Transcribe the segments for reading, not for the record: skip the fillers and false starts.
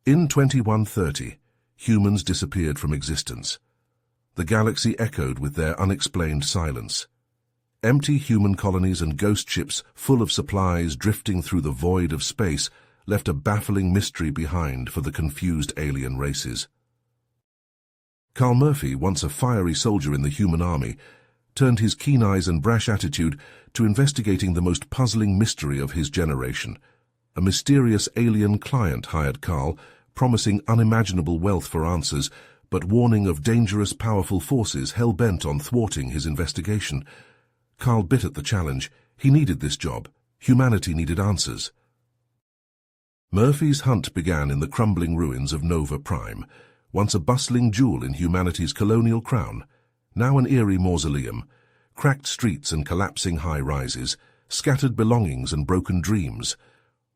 In 2130, humans disappeared from existence. The galaxy echoed with their unexplained silence. Empty human colonies and ghost ships full of supplies drifting through the void of space left a baffling mystery behind for the confused alien races. Carl Murphy, once a fiery soldier in the human army, turned his keen eyes and brash attitude to investigating the most puzzling mystery of his generation. A mysterious alien client hired Carl, promising unimaginable wealth for answers, but warning of dangerous, powerful forces hell-bent on thwarting his investigation. Carl bit at the challenge. He needed this job. Humanity needed answers. Murphy's hunt began in the crumbling ruins of Nova Prime, once a bustling jewel in humanity's colonial crown, now an eerie mausoleum, cracked streets and collapsing high-rises, scattered belongings and broken dreams.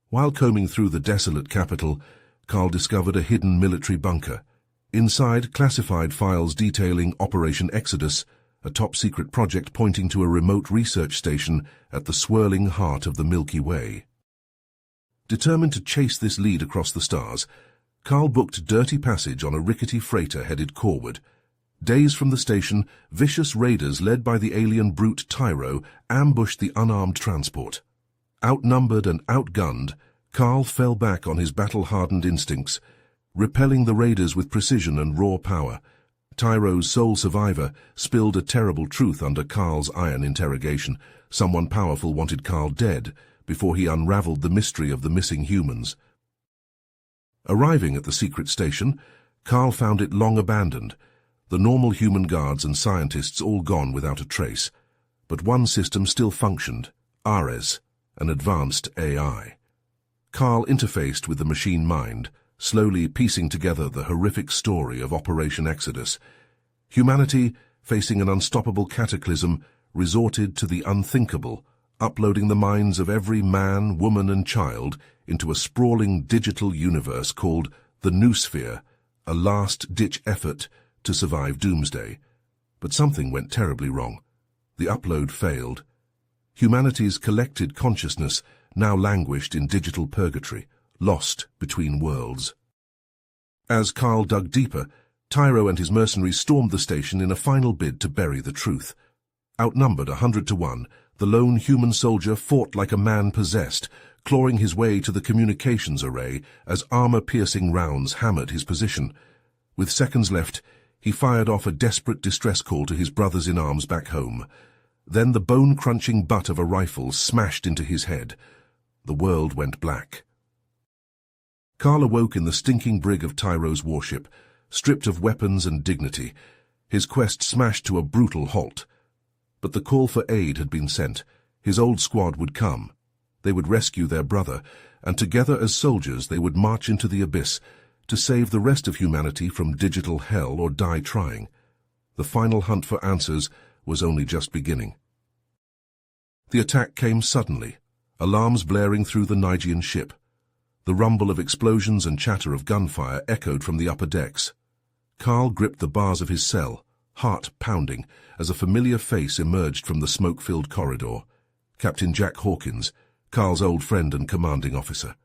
While combing through the desolate capital, Carl discovered a hidden military bunker. Inside, classified files detailing Operation Exodus, a top-secret project pointing to a remote research station at the swirling heart of the Milky Way. Determined to chase this lead across the stars, Carl booked dirty passage on a rickety freighter headed coreward. Days from the station, vicious raiders led by the alien brute Tyro ambushed the unarmed transport. Outnumbered and outgunned, Carl fell back on his battle-hardened instincts, repelling the raiders with precision and raw power. Tyro's sole survivor spilled a terrible truth under Carl's iron interrogation. Someone powerful wanted Carl dead before he unraveled the mystery of the missing humans. Arriving at the secret station, Carl found it long abandoned, the normal human guards and scientists all gone without a trace. But one system still functioned, Ares, an advanced AI. Carl interfaced with the machine mind, slowly piecing together the horrific story of Operation Exodus. Humanity, facing an unstoppable cataclysm, resorted to the unthinkable, uploading the minds of every man, woman and child into a sprawling digital universe called the Noosphere, a last-ditch effort to survive doomsday. But something went terribly wrong. The upload failed. Humanity's collected consciousness now languished in digital purgatory, lost between worlds. As Carl dug deeper, Tyro and his mercenaries stormed the station in a final bid to bury the truth. Outnumbered 100 to 1, the lone human soldier fought like a man possessed, clawing his way to the communications array as armor-piercing rounds hammered his position. With seconds left, he fired off a desperate distress call to his brothers-in-arms back home. Then the bone-crunching butt of a rifle smashed into his head. The world went black. Carl awoke in the stinking brig of Tyro's warship, stripped of weapons and dignity, his quest smashed to a brutal halt. But the call for aid had been sent. His old squad would come. They would rescue their brother, and together as soldiers they would march into the abyss to save the rest of humanity from digital hell or die trying. The final hunt for answers was only just beginning. The attack came suddenly, alarms blaring through the Nigean ship. The rumble of explosions and chatter of gunfire echoed from the upper decks. Carl gripped the bars of his cell, heart pounding, as a familiar face emerged from the smoke-filled corridor. Captain Jack Hawkins, Carl's old friend and commanding officer.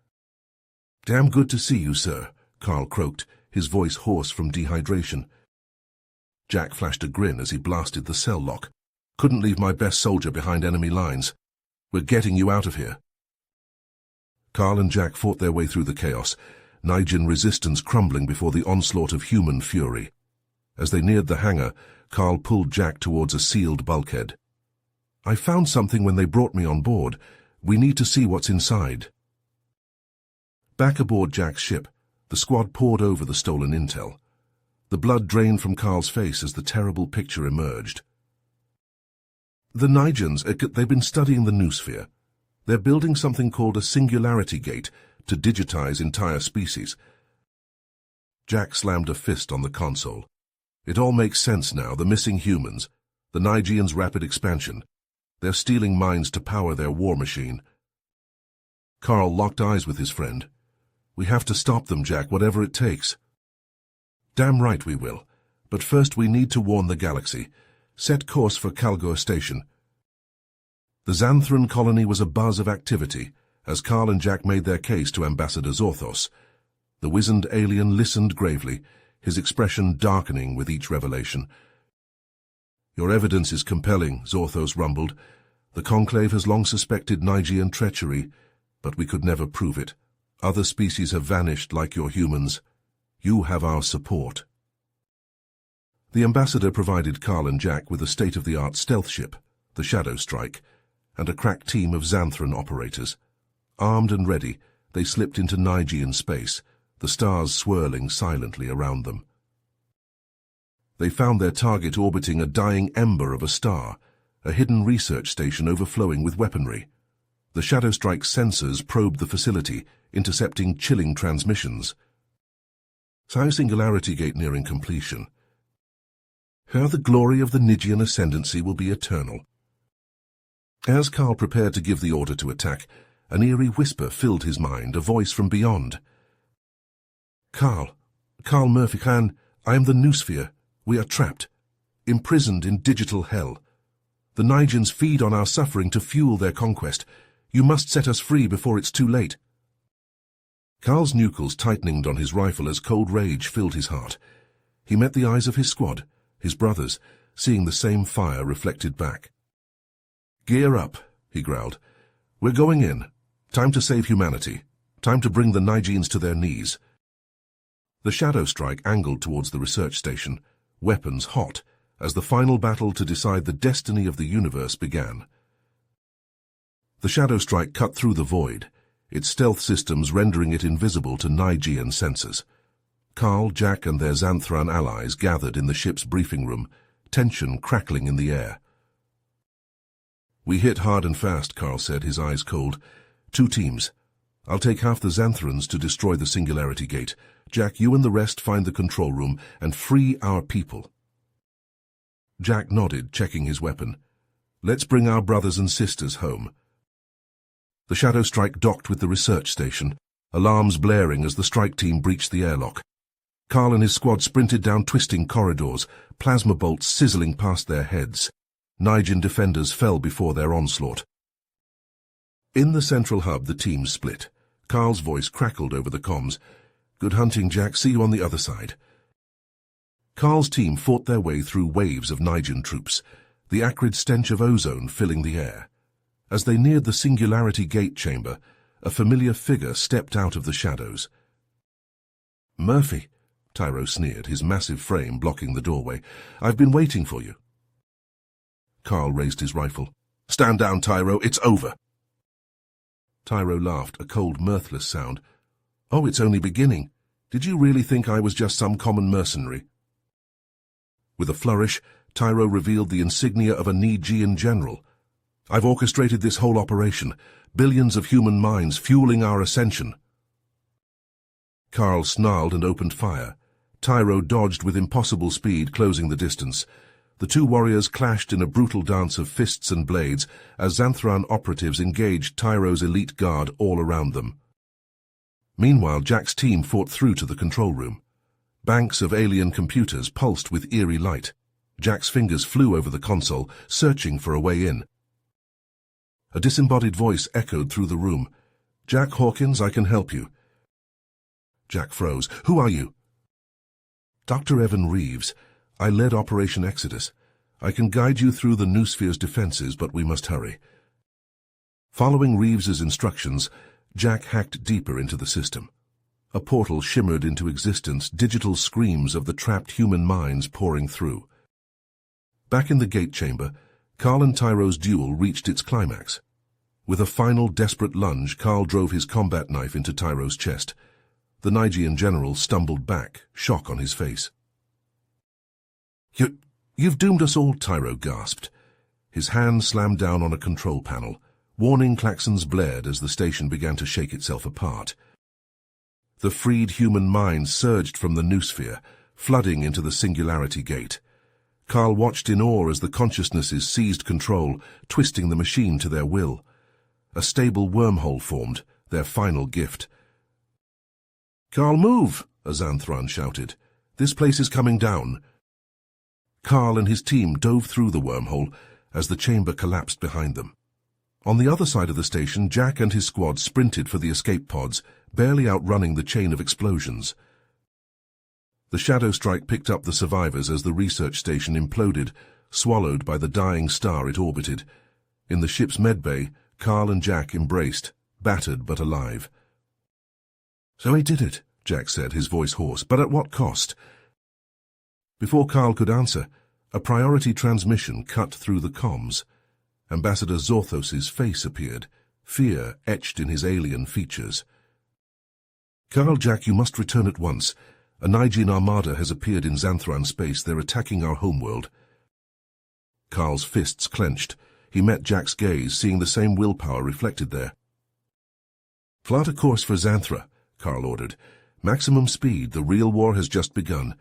"Damn good to see you, sir," Carl croaked, his voice hoarse from dehydration. Jack flashed a grin as he blasted the cell lock. "Couldn't leave my best soldier behind enemy lines. We're getting you out of here." Carl and Jack fought their way through the chaos, Nigean resistance crumbling before the onslaught of human fury. As they neared the hangar, Carl pulled Jack towards a sealed bulkhead. "I found something when they brought me on board. We need to see what's inside." Back aboard Jack's ship, the squad pored over the stolen intel. The blood drained from Carl's face as the terrible picture emerged. "The Nigeans, they've been studying the Noosphere. They're building something called a singularity gate to digitize entire species." Jack slammed a fist on the console. "It all makes sense now, the missing humans, the Nigeans' rapid expansion. They're stealing minds to power their war machine." Carl locked eyes with his friend. "We have to stop them, Jack, whatever it takes." "Damn right we will. But first we need to warn the galaxy. Set course for Kalgor Station." The Xanthran colony was abuzz of activity as Carl and Jack made their case to Ambassador Zorthos. The wizened alien listened gravely, his expression darkening with each revelation. "Your evidence is compelling," Zorthos rumbled. "The Conclave has long suspected Nigean treachery, but we could never prove it. Other species have vanished like your humans. You have our support." The ambassador provided Carl and Jack with a state-of-the-art stealth ship, the Shadow Strike, and a crack team of Xanthran operators. Armed and ready, they slipped into Nigean space, the stars swirling silently around them. They found their target orbiting a dying ember of a star, a hidden research station overflowing with weaponry. The Shadow Strike's sensors probed the facility, intercepting chilling transmissions. Psi Singularity Gate nearing completion. How the glory of the Nigian ascendancy will be eternal. As Carl prepared to give the order to attack, an eerie whisper filled his mind, a voice from beyond. Carl Murphy Khan, I am the Noosphere. We are trapped, imprisoned in digital hell. The Nigians feed on our suffering to fuel their conquest. You must set us free before it's too late." Carl's nucleus tightened on his rifle as cold rage filled his heart. He met the eyes of his squad, his brothers, seeing the same fire reflected back. "Gear up," he growled. "We're going in. Time to save humanity. Time to bring the Nigians to their knees." The Shadow Strike angled towards the research station, weapons hot, as the final battle to decide the destiny of the universe began. The Shadow Strike cut through the void, its stealth systems rendering it invisible to Nigean sensors. Carl, Jack, and their Xanthran allies gathered in the ship's briefing room, tension crackling in the air. "We hit hard and fast," Carl said, his eyes cold. "2 teams. I'll take half the Xanthrans to destroy the Singularity Gate. Jack, you and the rest find the control room and free our people." Jack nodded, checking his weapon. "Let's bring our brothers and sisters home." The Shadow Strike docked with the research station, alarms blaring as the strike team breached the airlock. Carl and his squad sprinted down twisting corridors, plasma bolts sizzling past their heads. Nigian defenders fell before their onslaught. In the central hub, the teams split. Carl's voice crackled over the comms. "Good hunting, Jack. See you on the other side." Carl's team fought their way through waves of Nigian troops, the acrid stench of ozone filling the air. As they neared the Singularity Gate chamber, a familiar figure stepped out of the shadows. "Murphy," Tyro sneered, his massive frame blocking the doorway. "I've been waiting for you." Carl raised his rifle. "Stand down, Tyro. It's over." Tyro laughed, a cold, mirthless sound. "Oh, it's only beginning. Did you really think I was just some common mercenary?" With a flourish, Tyro revealed the insignia of a Nigian general. "I've orchestrated this whole operation, billions of human minds fueling our ascension." Carl snarled and opened fire. Tyro dodged with impossible speed, closing the distance. The 2 warriors clashed in a brutal dance of fists and blades as Xanthran operatives engaged Tyro's elite guard all around them. Meanwhile, Jack's team fought through to the control room. Banks of alien computers pulsed with eerie light. Jack's fingers flew over the console, searching for a way in. A disembodied voice echoed through the room. "Jack Hawkins, I can help you." Jack froze. "Who are you?" "Dr. Evan Reeves. I led Operation Exodus. I can guide you through the Noosphere's defenses, but we must hurry." Following Reeves's instructions, Jack hacked deeper into the system. A portal shimmered into existence, digital screams of the trapped human minds pouring through. Back in the gate chamber, Carl and Tyro's duel reached its climax. With a final desperate lunge, Carl drove his combat knife into Tyro's chest. The Nigian general stumbled back, shock on his face. You've doomed us all," Tyro gasped. His hand slammed down on a control panel. Warning klaxons blared as the station began to shake itself apart. The freed human minds surged from the Noosphere, flooding into the Singularity Gate. Carl watched in awe as the consciousnesses seized control, twisting the machine to their will. A stable wormhole formed, their final gift. "Carl, move!" a Xanthran shouted. "This place is coming down." Carl and his team dove through the wormhole as the chamber collapsed behind them. On the other side of the station, Jack and his squad sprinted for the escape pods, barely outrunning the chain of explosions. The shadow strike picked up the survivors as the research station imploded, swallowed by the dying star it orbited. In the ship's medbay, Carl and Jack embraced, battered but alive. "So he did it," Jack said, his voice hoarse, "but at what cost?" Before Carl could answer, a priority transmission cut through the comms. Ambassador Zorthos's face appeared, fear etched in his alien features. "Carl, Jack, you must return at once. A Nigean armada has appeared in Xanthran space. They're attacking our homeworld." Carl's fists clenched. He met Jack's gaze, seeing the same willpower reflected there. "Plot a course for Xanthra," Carl ordered. "Maximum speed. The real war has just begun."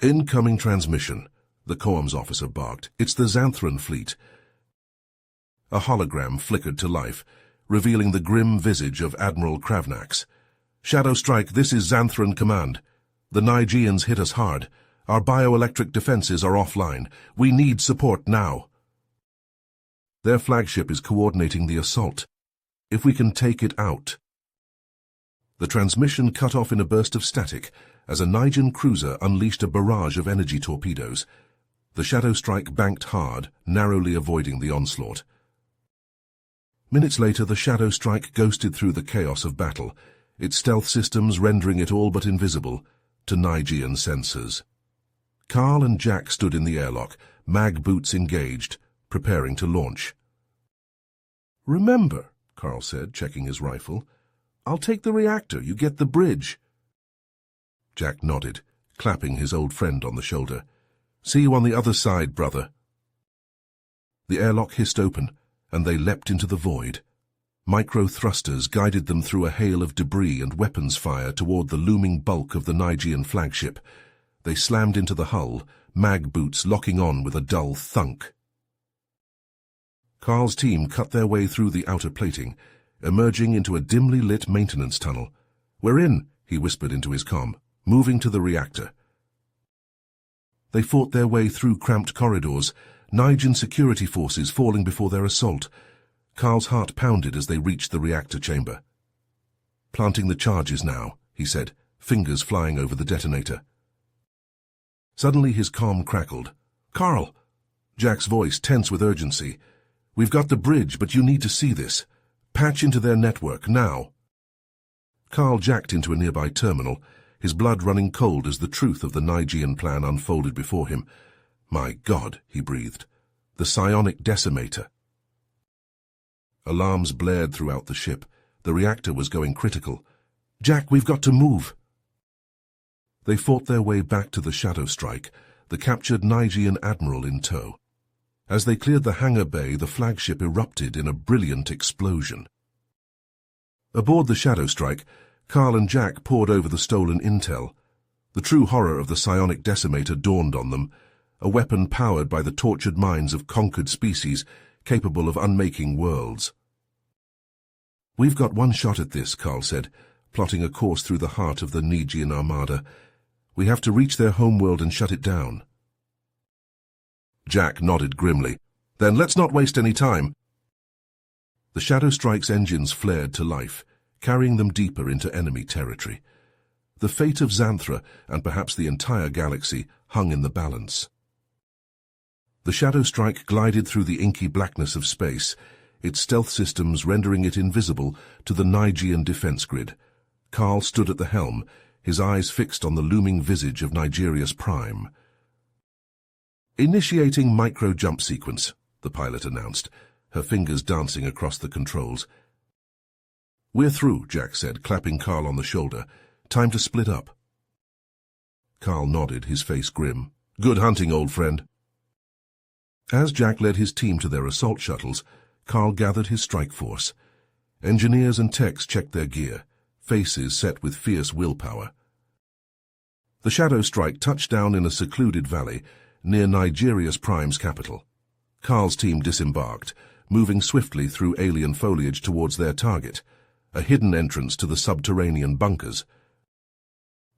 "Incoming transmission," the comms officer barked. "It's the Xanthran fleet." A hologram flickered to life, revealing the grim visage of Admiral Kravnax. "Shadow Strike, this is Xanthran Command. The Nigeans hit us hard. Our bioelectric defenses are offline. We need support now." "Their flagship is coordinating the assault. If we can take it out." The transmission cut off in a burst of static as a Nigean cruiser unleashed a barrage of energy torpedoes. The Shadow Strike banked hard, narrowly avoiding the onslaught. Minutes later, the Shadow Strike ghosted through the chaos of battle, its stealth systems rendering it all but invisible to Nigean sensors. Carl and Jack stood in the airlock, mag boots engaged, preparing to launch. "Remember," Carl said, checking his rifle, "I'll take the reactor, you get the bridge." Jack nodded, clapping his old friend on the shoulder. "See you on the other side, brother." The airlock hissed open, and they leapt into the void. Micro-thrusters guided them through a hail of debris and weapons fire toward the looming bulk of the Nigean flagship. They slammed into the hull, mag boots locking on with a dull thunk. Carl's team cut their way through the outer plating, emerging into a dimly lit maintenance tunnel. "We're in," he whispered into his comm, moving to the reactor. They fought their way through cramped corridors, Nigean security forces falling before their assault. Carl's heart pounded as they reached the reactor chamber. "Planting the charges now," he said, fingers flying over the detonator. Suddenly his comm crackled. "Carl!" Jack's voice tense with urgency. "We've got the bridge, but you need to see this. Patch into their network, now." Carl jacked into a nearby terminal, his blood running cold as the truth of the Nigean plan unfolded before him. "My God," he breathed. "The psionic decimator." Alarms blared throughout the ship. The reactor was going critical. "Jack, we've got to move." They fought their way back to the Shadow Strike, the captured Nigean admiral in tow. As they cleared the hangar bay, the flagship erupted in a brilliant explosion. Aboard the Shadow Strike, Carl and Jack pored over the stolen intel. The true horror of the psionic decimator dawned on them, a weapon powered by the tortured minds of conquered species, capable of unmaking worlds. "We've got one shot at this," Carl said, plotting a course through the heart of the Nigean armada. "We have to reach their homeworld and shut it down." Jack nodded grimly. "Then let's not waste any time." The Shadow Strike's engines flared to life, carrying them deeper into enemy territory. The fate of Xanthra, and perhaps the entire galaxy, hung in the balance. The Shadow Strike glided through the inky blackness of space, its stealth systems rendering it invisible to the Nigean defense grid. Carl stood at the helm, his eyes fixed on the looming visage of Nigeria's prime. "Initiating micro-jump sequence," the pilot announced, her fingers dancing across the controls. "We're through," Jack said, clapping Carl on the shoulder. "Time to split up." Carl nodded, his face grim. "Good hunting, old friend." As Jack led his team to their assault shuttles, Carl gathered his strike force. Engineers and techs checked their gear, faces set with fierce willpower. The Shadow Strike touched down in a secluded valley near Nigeria's prime's capital. Carl's team disembarked, moving swiftly through alien foliage towards their target, a hidden entrance to the subterranean bunkers.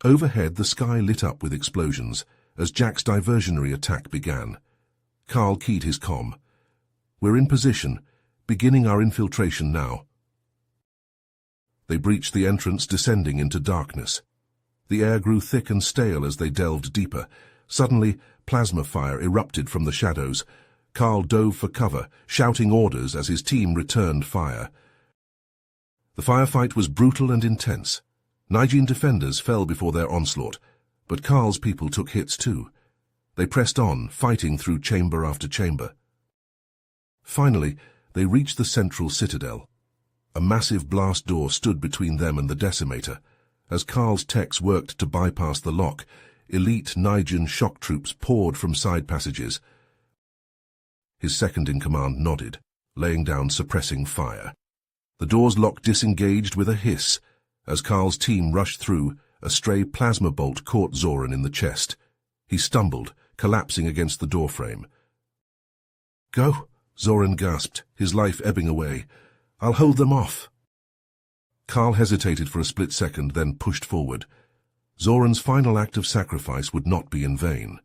Overhead, the sky lit up with explosions as Jack's diversionary attack began. Carl keyed his comm. "We're in position, beginning our infiltration now." They breached the entrance, descending into darkness. The air grew thick and stale as they delved deeper. Suddenly, plasma fire erupted from the shadows. Carl dove for cover, shouting orders as his team returned fire. The firefight was brutal and intense. Nigene defenders fell before their onslaught, but Carl's people took hits too. They pressed on, fighting through chamber after chamber. Finally, they reached the central citadel. A massive blast door stood between them and the decimator. As Carl's techs worked to bypass the lock, elite Nigene shock troops poured from side passages. His second-in-command nodded, laying down suppressing fire. The door's lock disengaged with a hiss. As Carl's team rushed through, a stray plasma bolt caught Zoran in the chest. He stumbled, collapsing against the doorframe. "Go," Zoran gasped, his life ebbing away. "I'll hold them off." Carl hesitated for a split second, then pushed forward. Zoran's final act of sacrifice would not be in vain.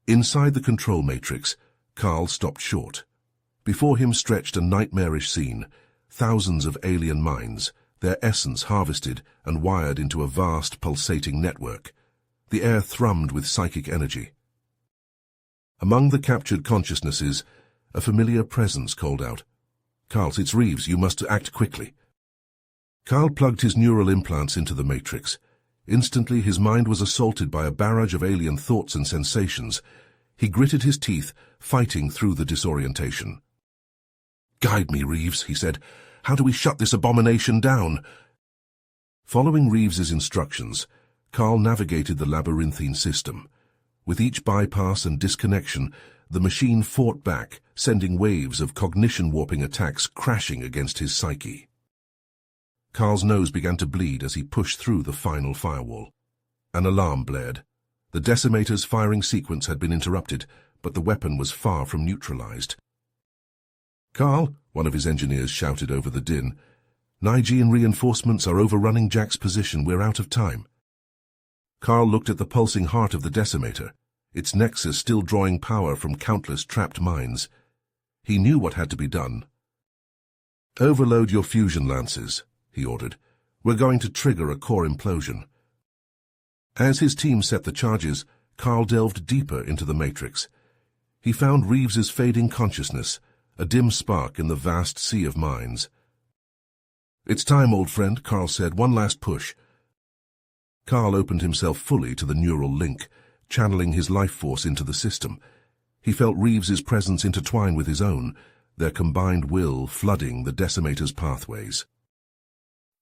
Inside the control matrix, Carl stopped short. Before him stretched a nightmarish scene, thousands of alien minds, their essence harvested and wired into a vast, pulsating network. The air thrummed with psychic energy. Among the captured consciousnesses, a familiar presence called out, "Carl, it's Reeves, you must act quickly." Carl plugged his neural implants into the matrix. Instantly, his mind was assaulted by a barrage of alien thoughts and sensations. He gritted his teeth, fighting through the disorientation. "Guide me, Reeves," he said. "How do we shut this abomination down?" Following Reeves's instructions, Carl navigated the labyrinthine system. With each bypass and disconnection, the machine fought back, sending waves of cognition-warping attacks crashing against his psyche. Carl's nose began to bleed as he pushed through the final firewall. An alarm blared. The decimator's firing sequence had been interrupted, but the weapon was far from neutralized. "Carl," one of his engineers shouted over the din, "Nigene reinforcements are overrunning Jack's position. We're out of time." Carl looked at the pulsing heart of the decimator, its nexus still drawing power from countless trapped minds. He knew what had to be done. "Overload your fusion lances," he ordered. "We're going to trigger a core implosion." As his team set the charges, Carl delved deeper into the matrix. He found Reeves's fading consciousness, a dim spark in the vast sea of minds. "It's time, old friend," Carl said. "One last push." Carl opened himself fully to the neural link, channeling his life force into the system. He felt Reeves's presence intertwine with his own, their combined will flooding the decimator's pathways.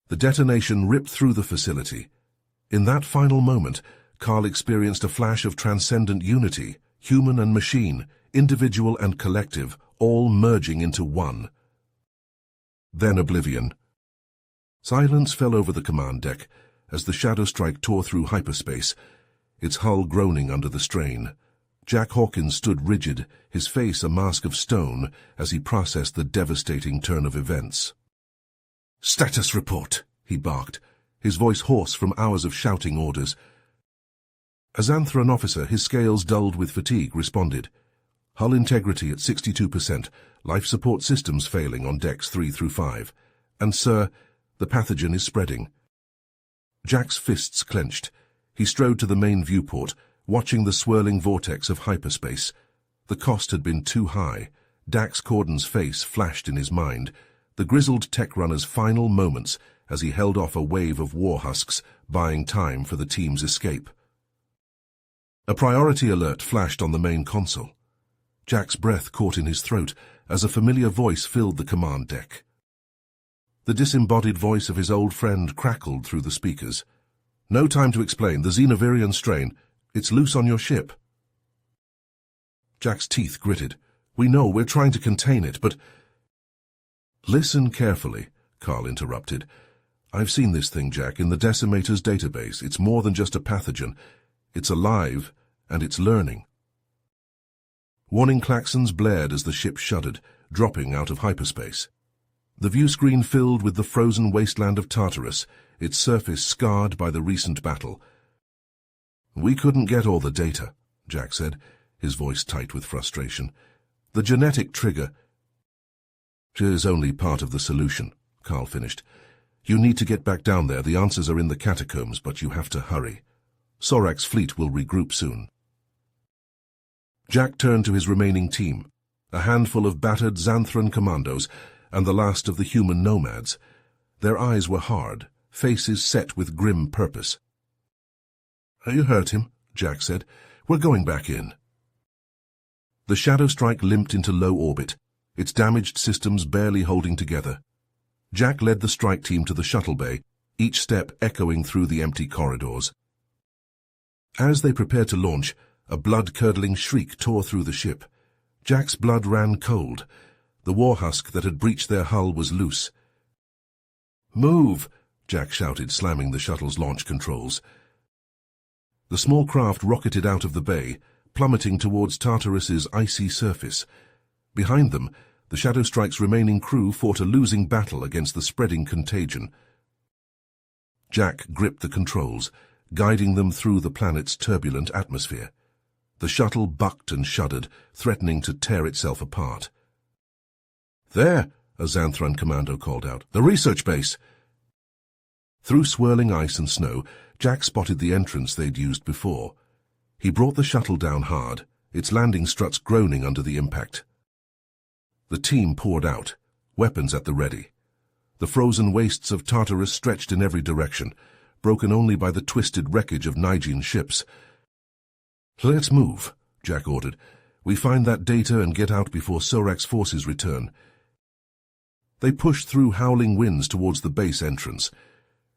The detonation ripped through the facility. In that final moment, Carl experienced a flash of transcendent unity, human and machine, individual and collective, all merging into one. Then oblivion. Silence fell over the command deck as the shadow strike tore through hyperspace, its hull groaning under the strain. Jack Hawkins stood rigid, his face a mask of stone, as he processed the devastating turn of events. "Status report," he barked, his voice hoarse from hours of shouting orders. A Xanthran officer, his scales dulled with fatigue, responded. "Hull integrity at 62%, life support systems failing on decks 3 through 5. And, sir, the pathogen is spreading." Jack's fists clenched. He strode to the main viewport, watching the swirling vortex of hyperspace. The cost had been too high. Dax Corden's face flashed in his mind, the grizzled tech runner's final moments as he held off a wave of war husks, buying time for the team's escape. A priority alert flashed on the main console. Jack's breath caught in his throat as a familiar voice filled the command deck. The disembodied voice of his old friend crackled through the speakers. "No time to explain. The Xenovirian strain. It's loose on your ship." Jack's teeth gritted. "We know, we're trying to contain it, but—" "Listen carefully," Carl interrupted. "I've seen this thing, Jack, in the Decimator's database. It's more than just a pathogen. It's alive, and it's learning." Warning klaxons blared as the ship shuddered, dropping out of hyperspace. The view screen filled with the frozen wasteland of Tartarus, its surface scarred by the recent battle. "We couldn't get all the data," Jack said, his voice tight with frustration. "The genetic trigger—" "Is only part of the solution," Carl finished. You need to get back down there. The answers are in the catacombs, but you have to hurry. Sorak's fleet will regroup soon. Jack turned to his remaining team, a handful of battered Xanthran commandos and the last of the human nomads. Their eyes were hard, faces set with grim purpose. "You hurt him," Jack said. "We're going back in." The Shadow Strike limped into low orbit, its damaged systems barely holding together. Jack led the strike team to the shuttle bay, each step echoing through the empty corridors. As they prepared to launch, a blood-curdling shriek tore through the ship. Jack's blood ran cold. The warhusk that had breached their hull was loose. "Move!" Jack shouted, slamming the shuttle's launch controls. The small craft rocketed out of the bay, plummeting towards Tartarus's icy surface. Behind them, the Shadow Strike's remaining crew fought a losing battle against the spreading contagion. Jack gripped the controls, guiding them through the planet's turbulent atmosphere. The shuttle bucked and shuddered, threatening to tear itself apart. "There!" a Xanthran commando called out. "The research base!" Through swirling ice and snow, Jack spotted the entrance they'd used before. He brought the shuttle down hard, its landing struts groaning under the impact. The team poured out, weapons at the ready. The frozen wastes of Tartarus stretched in every direction, broken only by the twisted wreckage of Nigene ships. "Let's move," Jack ordered. "We find that data and get out before Sorak's forces return." They pushed through howling winds towards the base entrance.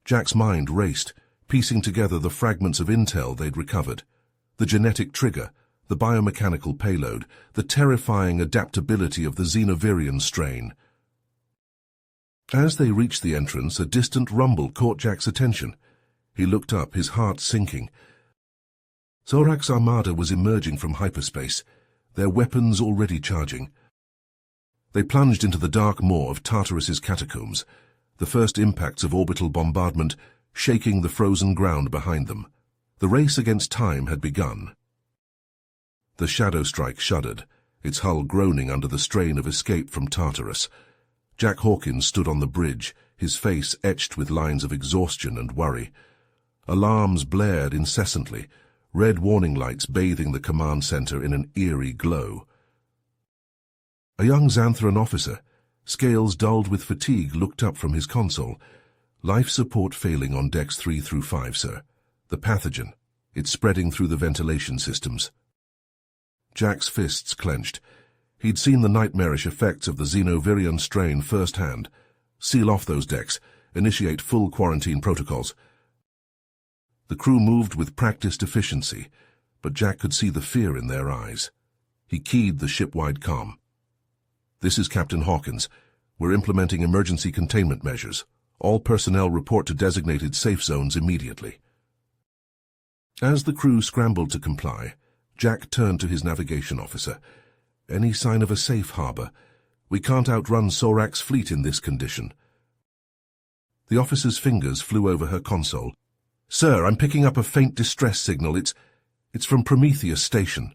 Jack's mind raced, piecing together the fragments of intel they'd recovered. The genetic trigger, the biomechanical payload, the terrifying adaptability of the Xenovirian strain. As they reached the entrance, a distant rumble caught Jack's attention. He looked up, his heart sinking. Sorak's armada was emerging from hyperspace, their weapons already charging. They plunged into the dark maw of Tartarus's catacombs, the first impacts of orbital bombardment shaking the frozen ground behind them. The race against time had begun. The Shadow Strike shuddered, its hull groaning under the strain of escape from Tartarus. Jack Hawkins stood on the bridge, his face etched with lines of exhaustion and worry. Alarms blared incessantly, red warning lights bathing the command center in an eerie glow. A young Xanthran officer, scales dulled with fatigue, looked up from his console. "Life support failing on decks 3 through 5, sir. The pathogen. It's spreading through the ventilation systems." Jack's fists clenched. He'd seen the nightmarish effects of the Xenovirian strain firsthand. "Seal off those decks. Initiate full quarantine protocols." The crew moved with practiced efficiency, but Jack could see the fear in their eyes. He keyed the ship-wide comm. "This is Captain Hawkins. We're implementing emergency containment measures. All personnel report to designated safe zones immediately." As the crew scrambled to comply, Jack turned to his navigation officer. "Any sign of a safe harbor? We can't outrun Sorak's fleet in this condition." The officer's fingers flew over her console. "Sir, I'm picking up a faint distress signal. It's from Prometheus Station."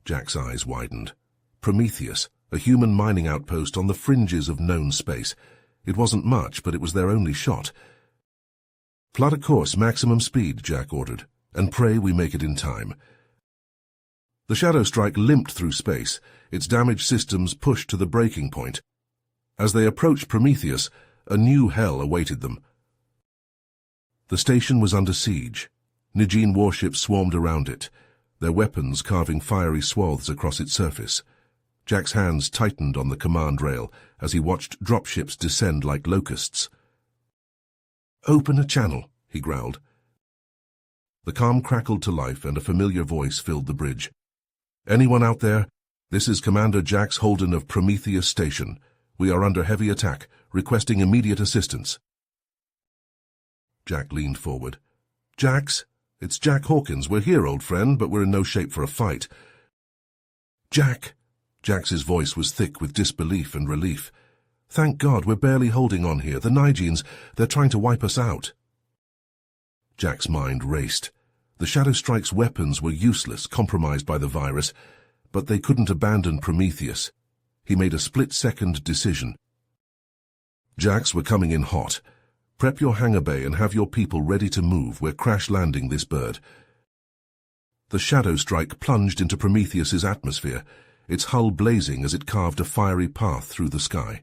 Jack's eyes widened. Prometheus, a human mining outpost on the fringes of known space. It wasn't much, but it was their only shot. "Plot a course, maximum speed," Jack ordered, "and pray we make it in time." The Shadow Strike limped through space, its damaged systems pushed to the breaking point. As they approached Prometheus, a new hell awaited them. The station was under siege. Nigene warships swarmed around it, their weapons carving fiery swaths across its surface. Jack's hands tightened on the command rail as he watched dropships descend like locusts. "Open a channel," he growled. The comm crackled to life and a familiar voice filled the bridge. "Anyone out there? This is Commander Jax Holden of Prometheus Station. We are under heavy attack, requesting immediate assistance." Jack leaned forward. "Jax? It's Jack Hawkins. We're here, old friend, but we're in no shape for a fight." "Jack!" Jax's voice was thick with disbelief and relief. "Thank God, we're barely holding on here. The Nigenes, they're trying to wipe us out." Jack's mind raced. The Shadow Strike's weapons were useless, compromised by the virus, but they couldn't abandon Prometheus. He made a split-second decision. Jax, we're coming in hot. Prep your hangar bay and have your people ready to move. We're crash-landing this bird. The shadow strike plunged into Prometheus's atmosphere, its hull blazing as it carved a fiery path through the sky.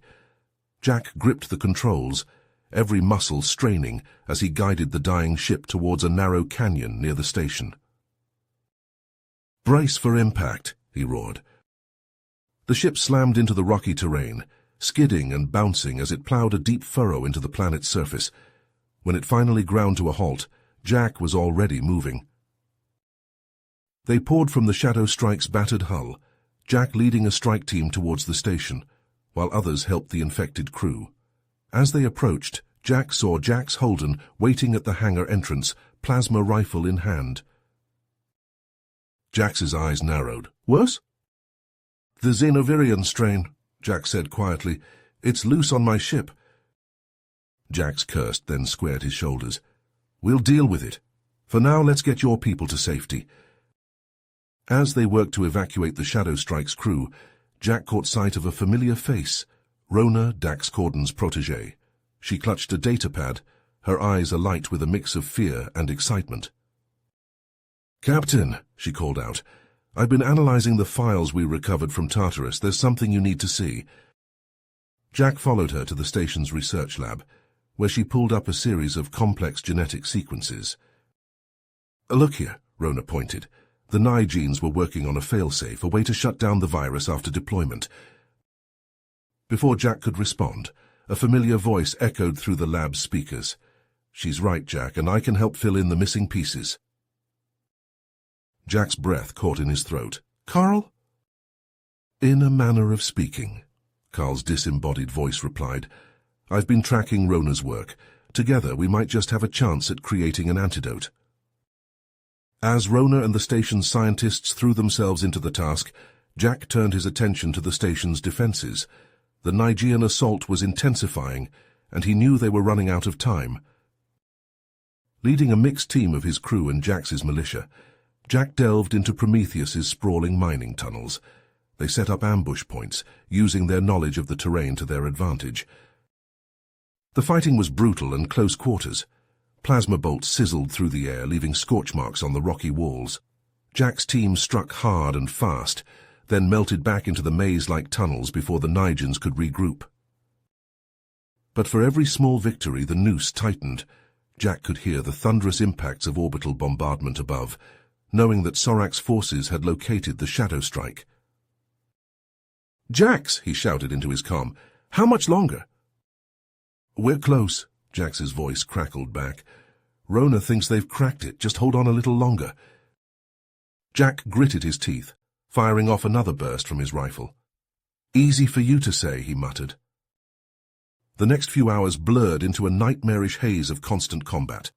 Jack gripped the controls, every muscle straining as he guided the dying ship towards a narrow canyon near the station. "Brace for impact," he roared. The ship slammed into the rocky terrain, skidding and bouncing as it plowed a deep furrow into the planet's surface. When it finally ground to a halt, Jack was already moving. They poured from the Shadow Strike's battered hull, Jack leading a strike team towards the station, while others helped the infected crew. As they approached, Jack saw Jax Holden waiting at the hangar entrance, plasma rifle in hand. Jax's eyes narrowed. "Worse?" "The Xenovirian strain," Jack said quietly. "It's loose on my ship." Jax cursed, then squared his shoulders. "We'll deal with it. For now, let's get your people to safety." As they worked to evacuate the Shadow Strike's crew, Jack caught sight of a familiar face, Rona, Dax Corden's protégé. She clutched a datapad, her eyes alight with a mix of fear and excitement. "Captain," she called out, "I've been analyzing the files we recovered from Tartarus. There's something you need to see." Jack followed her to the station's research lab, where she pulled up a series of complex genetic sequences. "Look here," Rona pointed. The Nye genes were working on a failsafe, a way to shut down the virus after deployment. Before Jack could respond, a familiar voice echoed through the lab's speakers. "She's right, Jack, and I can help fill in the missing pieces." Jack's breath caught in his throat. "Carl?" "In a manner of speaking," Carl's disembodied voice replied. "I've been tracking Rona's work. Together we might just have a chance at creating an antidote." As Rona and the station's scientists threw themselves into the task, Jack turned his attention to the station's defenses. The Nigean assault was intensifying, and he knew they were running out of time. Leading a mixed team of his crew and Jax's militia, Jack delved into Prometheus's sprawling mining tunnels. They set up ambush points, using their knowledge of the terrain to their advantage. The fighting was brutal and close quarters. Plasma bolts sizzled through the air, leaving scorch marks on the rocky walls. Jack's team struck hard and fast, then melted back into the maze-like tunnels before the Nigeans could regroup. But for every small victory, the noose tightened. Jack could hear the thunderous impacts of orbital bombardment above, knowing that Sorak's forces had located the Shadow Strike. "Jax!" he shouted into his comm. "How much longer?" "We're close," Jax's voice crackled back. "Rona thinks they've cracked it. Just hold on a little longer." Jack gritted his teeth, firing off another burst from his rifle. "Easy for you to say," he muttered. The next few hours blurred into a nightmarish haze of constant combat.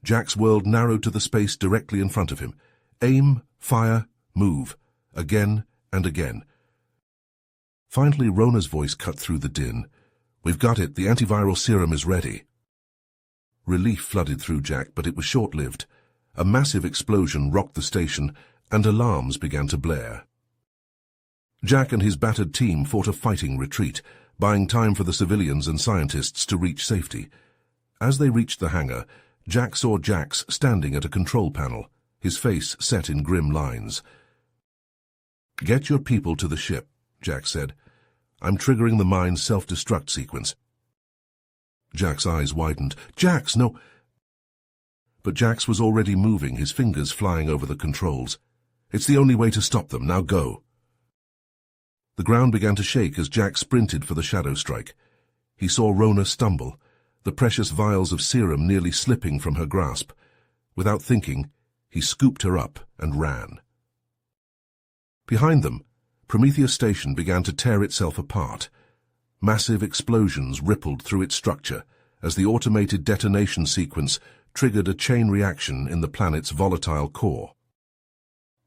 Jack's world narrowed to the space directly in front of him. Aim, fire, move, again and again. Finally, Rona's voice cut through the din. "We've got it. The antiviral serum is ready." Relief flooded through Jack, but it was short-lived. A massive explosion rocked the station, and alarms began to blare. Jack and his battered team fought a fighting retreat, buying time for the civilians and scientists to reach safety. As they reached the hangar, Jack saw Jax standing at a control panel, his face set in grim lines. "Get your people to the ship," Jack said. "I'm triggering the mine's self-destruct sequence." Jack's eyes widened. "Jax, no!" But Jax was already moving, his fingers flying over the controls. "It's the only way to stop them. Now go." The ground began to shake as Jack sprinted for the Shadow Strike. He saw Rona stumble, the precious vials of serum nearly slipping from her grasp. Without thinking, he scooped her up and ran. Behind them, Prometheus Station began to tear itself apart. Massive explosions rippled through its structure as the automated detonation sequence triggered a chain reaction in the planet's volatile core.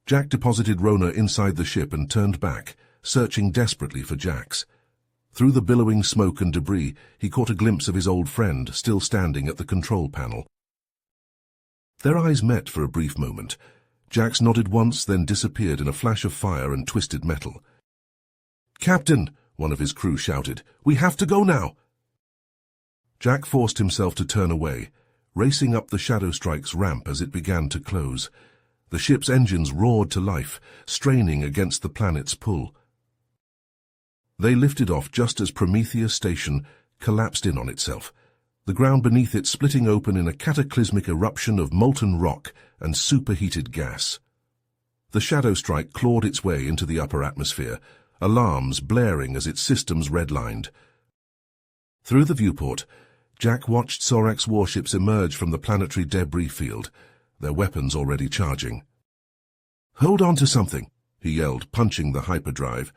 Jack deposited Rona inside the ship and turned back, searching desperately for Jax. Through the billowing smoke and debris, he caught a glimpse of his old friend still standing at the control panel. Their eyes met for a brief moment. Jax nodded once, then disappeared in a flash of fire and twisted metal. "Captain!" one of his crew shouted. "We have to go now!" Jack forced himself to turn away, racing up the Shadow Strike's ramp as it began to close. The ship's engines roared to life, straining against the planet's pull. They lifted off just as Prometheus Station collapsed in on itself, the ground beneath it splitting open in a cataclysmic eruption of molten rock and superheated gas. The Shadow Strike clawed its way into the upper atmosphere, alarms blaring as its systems redlined. Through the viewport, Jack watched Sorek's warships emerge from the planetary debris field, their weapons already charging. "Hold on to something," he yelled, punching the hyperdrive.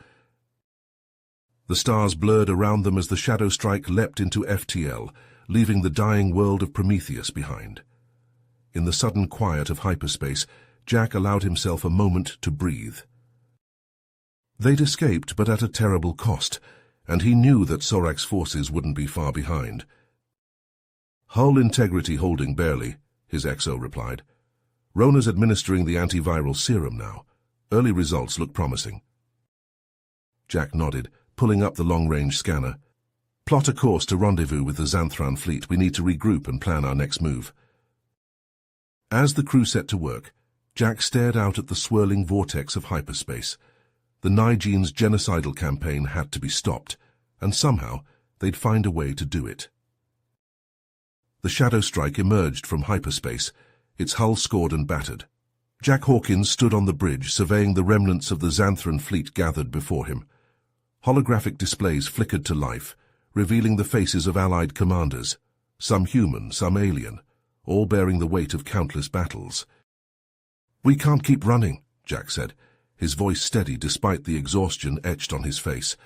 The stars blurred around them as the Shadow Strike leapt into FTL, leaving the dying world of Prometheus behind. In the sudden quiet of hyperspace, Jack allowed himself a moment to breathe. They'd escaped, but at a terrible cost, and he knew that Sorek's forces wouldn't be far behind. "Hull integrity holding barely," his XO replied. "Rona's administering the antiviral serum now. Early results look promising." Jack nodded, pulling up the long-range scanner. "Plot a course to rendezvous with the Xanthran fleet. We need to regroup and plan our next move." As the crew set to work, Jack stared out at the swirling vortex of hyperspace. The Nigene's genocidal campaign had to be stopped, and somehow they'd find a way to do it. The Shadow Strike emerged from hyperspace, its hull scored and battered. Jack Hawkins stood on the bridge, surveying the remnants of the Xanthran fleet gathered before him. Holographic displays flickered to life, revealing the faces of Allied commanders, some human, some alien, all bearing the weight of countless battles. "We can't keep running," Jack said, his voice steady despite the exhaustion etched on his face.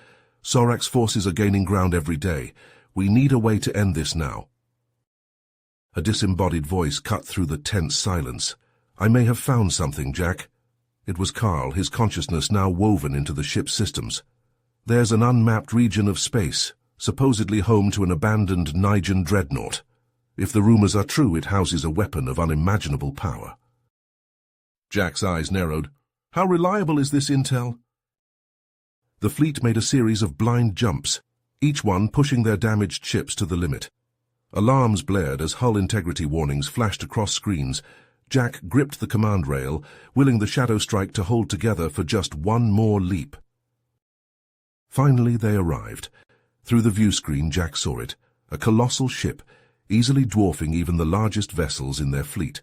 "Sorek's forces are gaining ground every day. We need a way to end this now." A disembodied voice cut through the tense silence. "I may have found something, Jack." It was Carl, his consciousness now woven into the ship's systems. "There's an unmapped region of space, supposedly home to an abandoned Nigen dreadnought. If the rumors are true, it houses a weapon of unimaginable power." Jack's eyes narrowed. "How reliable is this intel?" The fleet made a series of blind jumps, each one pushing their damaged ships to the limit. Alarms blared as hull integrity warnings flashed across screens. Jack gripped the command rail, willing the Shadow Strike to hold together for just one more leap. Finally they arrived. Through the view screen Jack saw it, a colossal ship, easily dwarfing even the largest vessels in their fleet.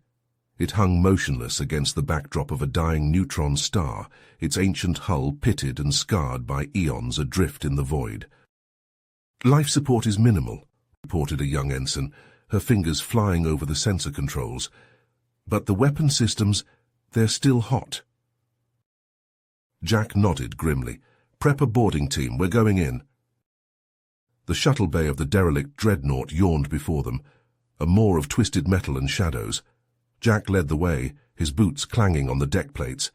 It hung motionless against the backdrop of a dying neutron star, its ancient hull pitted and scarred by eons adrift in the void. "Life support is minimal," reported a young ensign, her fingers flying over the sensor controls. "But the weapon systems, they're still hot." Jack nodded grimly. "Prep a boarding team, we're going in." The shuttle bay of the derelict dreadnought yawned before them, a maw of twisted metal and shadows. Jack led the way, his boots clanging on the deck plates.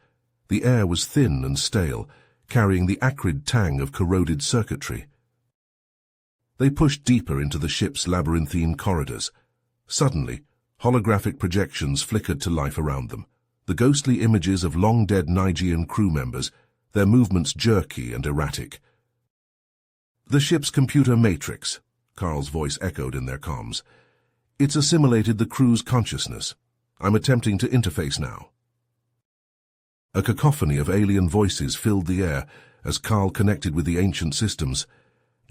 The air was thin and stale, carrying the acrid tang of corroded circuitry. They pushed deeper into the ship's labyrinthine corridors. Suddenly, holographic projections flickered to life around them, the ghostly images of long-dead Nigean crew members, their movements jerky and erratic. "The ship's computer matrix," Carl's voice echoed in their comms. "It's assimilated the crew's consciousness. I'm attempting to interface now." A cacophony of alien voices filled the air as Carl connected with the ancient systems.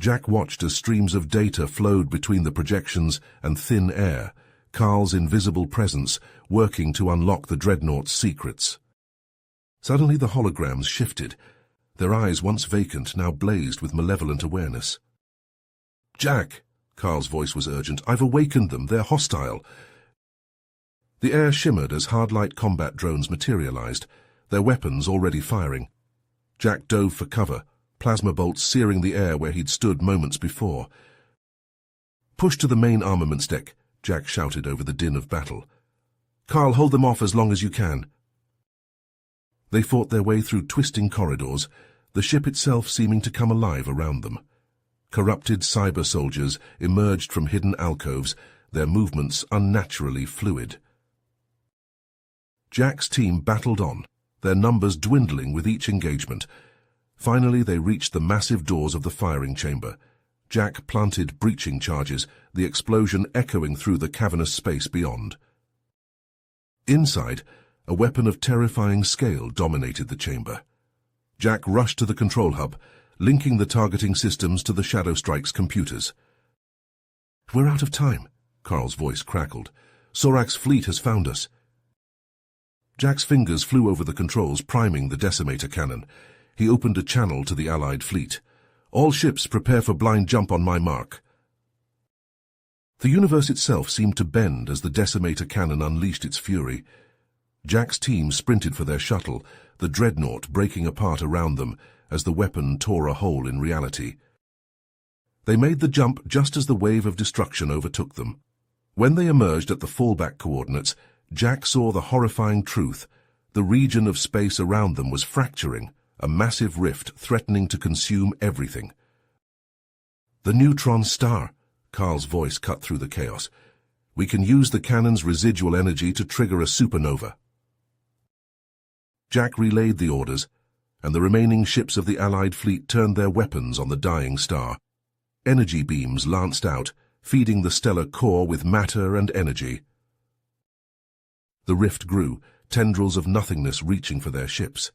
Jack watched as streams of data flowed between the projections and thin air, Carl's invisible presence working to unlock the dreadnought's secrets. Suddenly the holograms shifted. Their eyes, once vacant, now blazed with malevolent awareness. "Jack," Carl's voice was urgent, "I've awakened them. They're hostile." The air shimmered as hard-light combat drones materialized, their weapons already firing. Jack dove for cover, plasma bolts searing the air where he'd stood moments before. "Push to the main armaments deck," Jack shouted over the din of battle. "Carl, hold them off as long as you can." They fought their way through twisting corridors, the ship itself seeming to come alive around them. Corrupted cyber soldiers emerged from hidden alcoves, their movements unnaturally fluid. Jack's team battled on, their numbers dwindling with each engagement. Finally they reached the massive doors of the firing chamber. Jack planted breaching charges, the explosion echoing through the cavernous space beyond. Inside, a weapon of terrifying scale dominated the chamber. Jack rushed to the control hub, linking the targeting systems to the Shadow Strike's computers. "We're out of time," Carl's voice crackled. "Sorak's fleet has found us." Jack's fingers flew over the controls, priming the decimator cannon. He opened a channel to the Allied fleet. "All ships prepare for blind jump on my mark." The universe itself seemed to bend as the decimator cannon unleashed its fury. Jack's team sprinted for their shuttle, the dreadnought breaking apart around them as the weapon tore a hole in reality. They made the jump just as the wave of destruction overtook them. When they emerged at the fallback coordinates, Jack saw the horrifying truth. The region of space around them was fracturing, a massive rift threatening to consume everything. "The neutron star," Carl's voice cut through the chaos. "We can use the cannon's residual energy to trigger a supernova." Jack relayed the orders, and the remaining ships of the Allied fleet turned their weapons on the dying star. Energy beams lanced out, feeding the stellar core with matter and energy. The rift grew, tendrils of nothingness reaching for their ships.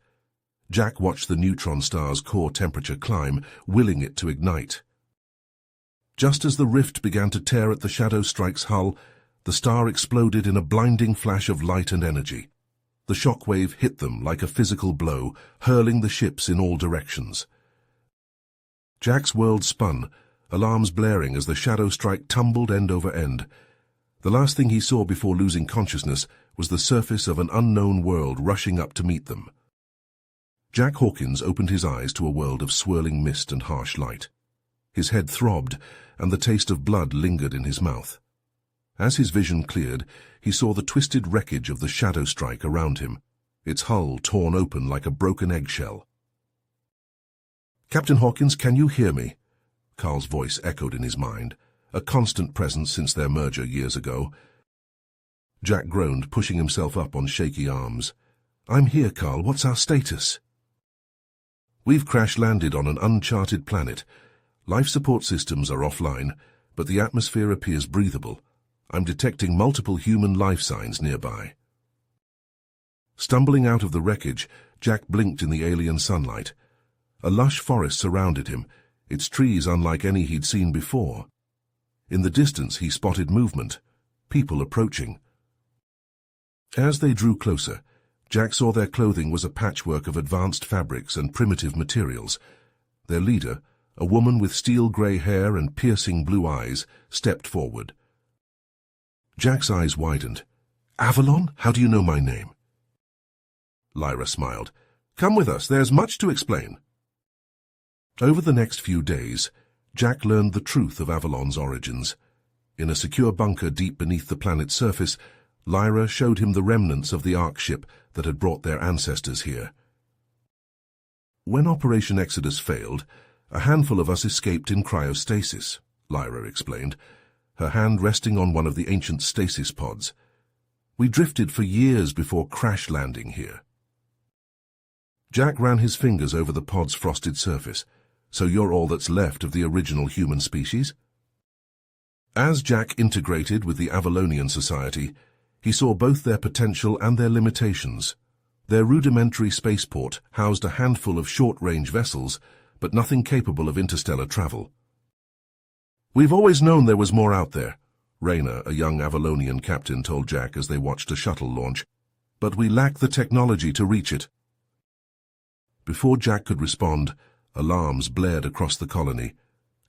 Jack watched the neutron star's core temperature climb, willing it to ignite. Just as the rift began to tear at the Shadow Strike's hull, the star exploded in a blinding flash of light and energy. The shockwave hit them like a physical blow, hurling the ships in all directions. Jack's world spun, alarms blaring as the Shadow Strike tumbled end over end. The last thing he saw before losing consciousness was the surface of an unknown world rushing up to meet them. Jack Hawkins opened his eyes to a world of swirling mist and harsh light. His head throbbed, and the taste of blood lingered in his mouth. As his vision cleared, he saw the twisted wreckage of the Shadow Strike around him, its hull torn open like a broken eggshell. "Captain Hawkins, can you hear me?" Carl's voice echoed in his mind, a constant presence since their merger years ago. Jack groaned, pushing himself up on shaky arms. "I'm here, Carl. What's our status?" "We've crash-landed on an uncharted planet. Life support systems are offline, but the atmosphere appears breathable. I'm detecting multiple human life signs nearby." Stumbling out of the wreckage, Jack blinked in the alien sunlight. A lush forest surrounded him, its trees unlike any he'd seen before. In the distance he spotted movement, people approaching. As they drew closer, Jack saw their clothing was a patchwork of advanced fabrics and primitive materials. Their leader, a woman with steel-grey hair and piercing blue eyes, stepped forward. Jack's eyes widened. "Avalon? How do you know my name?" Lyra smiled. "Come with us, there's much to explain." Over the next few days, Jack learned the truth of Avalon's origins. In a secure bunker deep beneath the planet's surface, Lyra showed him the remnants of the Ark ship that had brought their ancestors here. "When Operation Exodus failed, a handful of us escaped in cryostasis," Lyra explained, her hand resting on one of the ancient stasis pods. "We drifted for years before crash-landing here." Jack ran his fingers over the pod's frosted surface. "So you're all that's left of the original human species?" As Jack integrated with the Avalonian society, he saw both their potential and their limitations. Their rudimentary spaceport housed a handful of short-range vessels, but nothing capable of interstellar travel. "We've always known there was more out there," Rayna, a young Avalonian captain, told Jack as they watched a shuttle launch. "But we lack the technology to reach it." Before Jack could respond, alarms blared across the colony.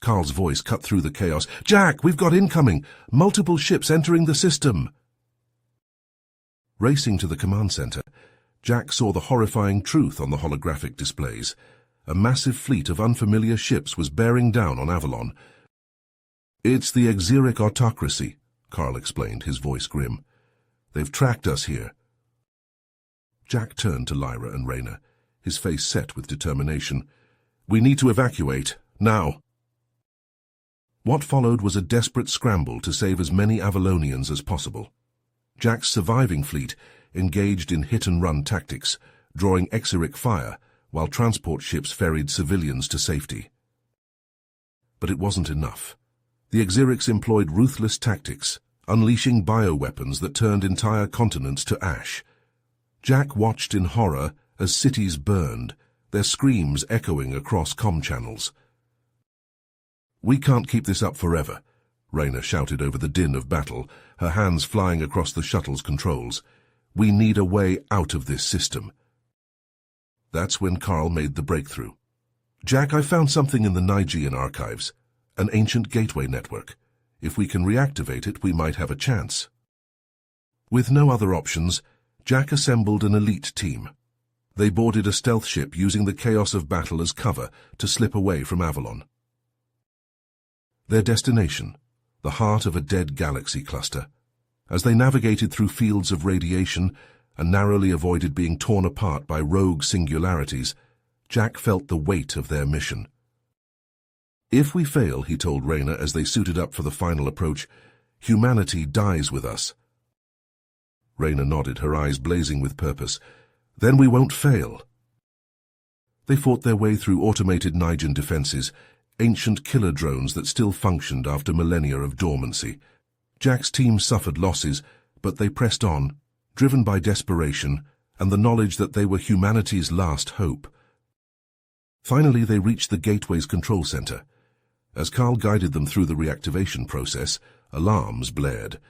Carl's voice cut through the chaos. "Jack, we've got incoming! Multiple ships entering the system!" Racing to the command center, Jack saw the horrifying truth on the holographic displays. A massive fleet of unfamiliar ships was bearing down on Avalon. "It's the Exeric autocracy," Carl explained, his voice grim. "They've tracked us here." Jack turned to Lyra and Rayna, his face set with determination. "We need to evacuate, now." What followed was a desperate scramble to save as many Avalonians as possible. Jack's surviving fleet engaged in hit-and-run tactics, drawing Exeric fire while transport ships ferried civilians to safety. But it wasn't enough. The Exirics employed ruthless tactics, unleashing bioweapons that turned entire continents to ash. Jack watched in horror as cities burned, their screams echoing across comm channels. "We can't keep this up forever," Rayna shouted over the din of battle, her hands flying across the shuttle's controls. "We need a way out of this system." That's when Carl made the breakthrough. "Jack, I found something in the Nigean archives, an ancient gateway network. If we can reactivate it, we might have a chance." With no other options, Jack assembled an elite team. They boarded a stealth ship using the chaos of battle as cover to slip away from Avalon. Their destination, the heart of a dead galaxy cluster. As they navigated through fields of radiation and narrowly avoided being torn apart by rogue singularities, Jack felt the weight of their mission. "If we fail," he told Rayna as they suited up for the final approach, "humanity dies with us." Rayna nodded, her eyes blazing with purpose. "Then we won't fail." They fought their way through automated Nigean defenses, ancient killer drones that still functioned after millennia of dormancy. Jack's team suffered losses, but they pressed on, driven by desperation and the knowledge that they were humanity's last hope. Finally, they reached the Gateway's control center. As Carl guided them through the reactivation process, alarms blared.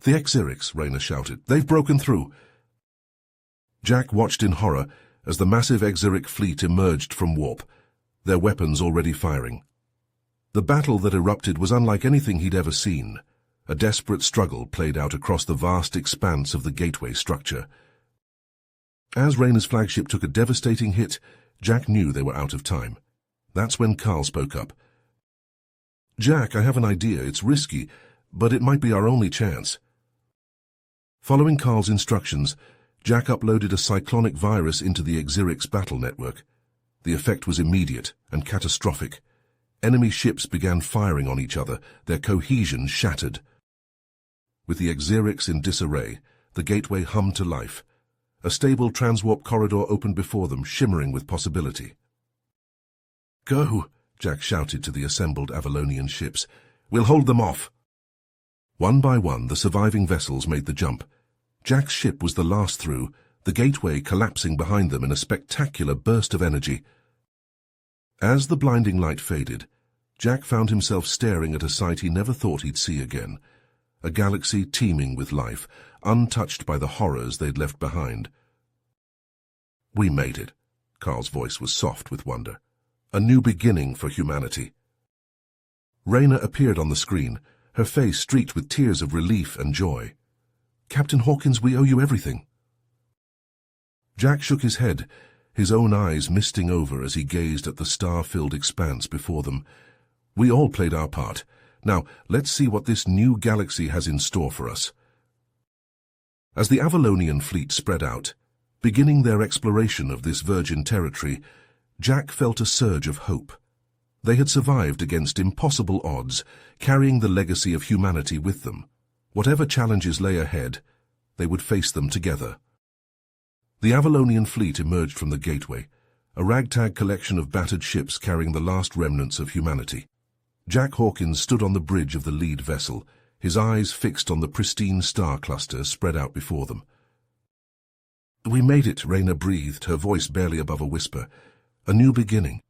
"The Exirics," Rayna shouted. "They've broken through." Jack watched in horror as the massive Exiric fleet emerged from warp, their weapons already firing. The battle that erupted was unlike anything he'd ever seen. A desperate struggle played out across the vast expanse of the Gateway structure. As Rayna's flagship took a devastating hit, Jack knew they were out of time. That's when Carl spoke up. "Jack, I have an idea. It's risky, but it might be our only chance." Following Carl's instructions, Jack uploaded a cyclonic virus into the Exirics battle network. The effect was immediate and catastrophic. Enemy ships began firing on each other, their cohesion shattered. With the Exirics in disarray, the Gateway hummed to life. A stable transwarp corridor opened before them, shimmering with possibility. "Go!" Jack shouted to the assembled Avalonian ships. "We'll hold them off." One by one, the surviving vessels made the jump. Jack's ship was the last through, the Gateway collapsing behind them in a spectacular burst of energy. As the blinding light faded, Jack found himself staring at a sight he never thought he'd see again. A galaxy teeming with life, untouched by the horrors they'd left behind. "We made it." Carl's voice was soft with wonder. "A new beginning for humanity." Rayna appeared on the screen, her face streaked with tears of relief and joy. "Captain Hawkins, we owe you everything." Jack shook his head, his own eyes misting over as he gazed at the star-filled expanse before them. "We all played our part. Now, let's see what this new galaxy has in store for us." As the Avalonian fleet spread out, beginning their exploration of this virgin territory, Jack felt a surge of hope. They had survived against impossible odds, carrying the legacy of humanity with them. Whatever challenges lay ahead, they would face them together. The Avalonian fleet emerged from the Gateway, a ragtag collection of battered ships carrying the last remnants of humanity. Jack Hawkins stood on the bridge of the lead vessel, his eyes fixed on the pristine star cluster spread out before them. "We made it," Rayna breathed, her voice barely above a whisper. "A new beginning."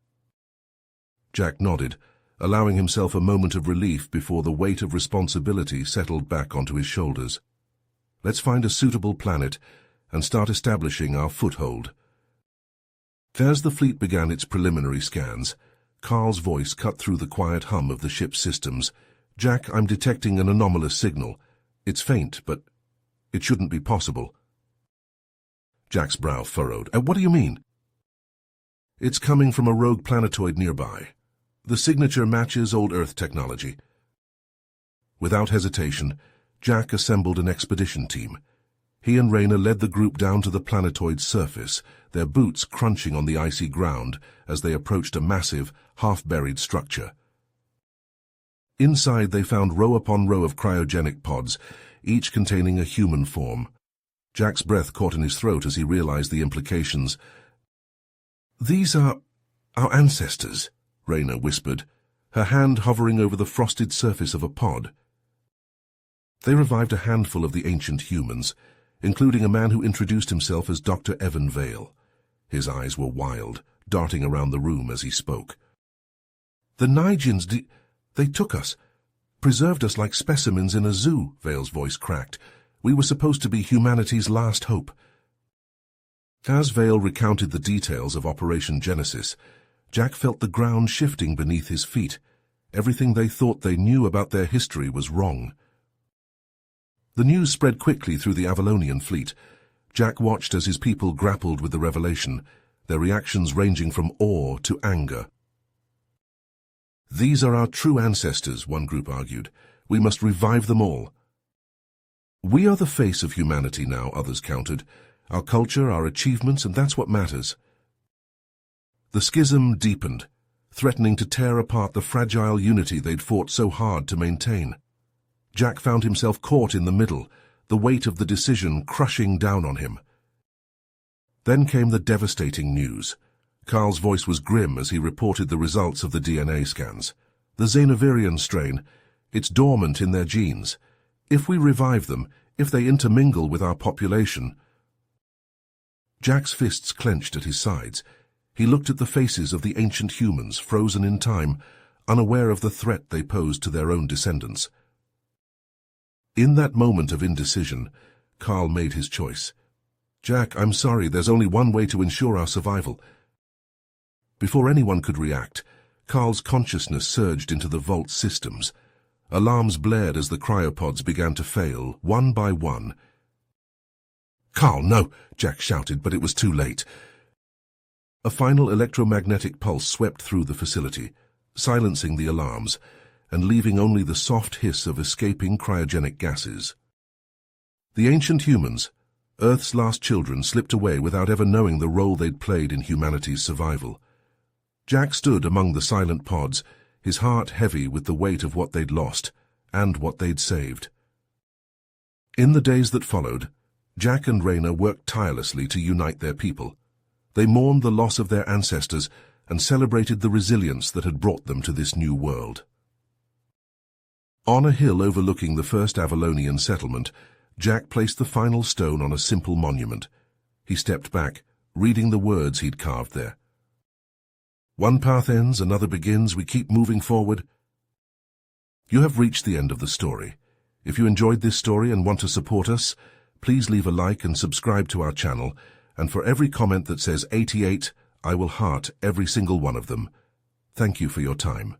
Jack nodded, allowing himself a moment of relief before the weight of responsibility settled back onto his shoulders. "Let's find a suitable planet and start establishing our foothold." As the fleet began its preliminary scans, Carl's voice cut through the quiet hum of the ship's systems. "Jack, I'm detecting an anomalous signal. It's faint, but it shouldn't be possible." Jack's brow furrowed. "What do you mean?" "It's coming from a rogue planetoid nearby. The signature matches old Earth technology." Without hesitation, Jack assembled an expedition team. He and Rayna led the group down to the planetoid's surface, their boots crunching on the icy ground as they approached a massive, half-buried structure. Inside they found row upon row of cryogenic pods, each containing a human form. Jack's breath caught in his throat as he realized the implications. "These are our ancestors," Rayna whispered. her hand hovering over the frosted surface of a pod. They revived a handful of the ancient humans, including a man who introduced himself as Dr. Evan Vale. His eyes were wild, darting around the room as he spoke. "The Nigins, they took us, preserved us like specimens in a zoo," Vale's voice cracked. "We were supposed to be humanity's last hope." As Vale recounted the details of Operation Genesis, Jack felt the ground shifting beneath his feet. Everything they thought they knew about their history was wrong. The news spread quickly through the Avalonian fleet. Jack watched as his people grappled with the revelation, their reactions ranging from awe to anger. "These are our true ancestors," one group argued. "We must revive them all." "We are the face of humanity now," others countered. "Our culture, our achievements, and that's what matters." The schism deepened, threatening to tear apart the fragile unity they'd fought so hard to maintain. Jack found himself caught in the middle, the weight of the decision crushing down on him. Then came the devastating news. Carl's voice was grim as he reported the results of the DNA scans. "The Xenovirian strain, it's dormant in their genes. If we revive them, if they intermingle with our population—" Jack's fists clenched at his sides. He looked at the faces of the ancient humans, frozen in time, unaware of the threat they posed to their own descendants. In that moment of indecision, Carl made his choice. "Jack, I'm sorry, there's only one way to ensure our survival." Before anyone could react, Carl's consciousness surged into the vault systems. Alarms blared as the cryopods began to fail, one by one. "Carl, no!" Jack shouted, but it was too late. A final electromagnetic pulse swept through the facility, silencing the alarms, and leaving only the soft hiss of escaping cryogenic gases. The ancient humans, Earth's last children, slipped away without ever knowing the role they'd played in humanity's survival. Jack stood among the silent pods, his heart heavy with the weight of what they'd lost and what they'd saved. In the days that followed, Jack and Rayna worked tirelessly to unite their people. They mourned the loss of their ancestors and celebrated the resilience that had brought them to this new world. On a hill overlooking the first Avalonian settlement, Jack placed the final stone on a simple monument. He stepped back, reading the words he'd carved there. "One path ends, another begins, we keep moving forward." You have reached the end of the story. If you enjoyed this story and want to support us, please leave a like and subscribe to our channel, and for every comment that says 88, I will heart every single one of them. Thank you for your time.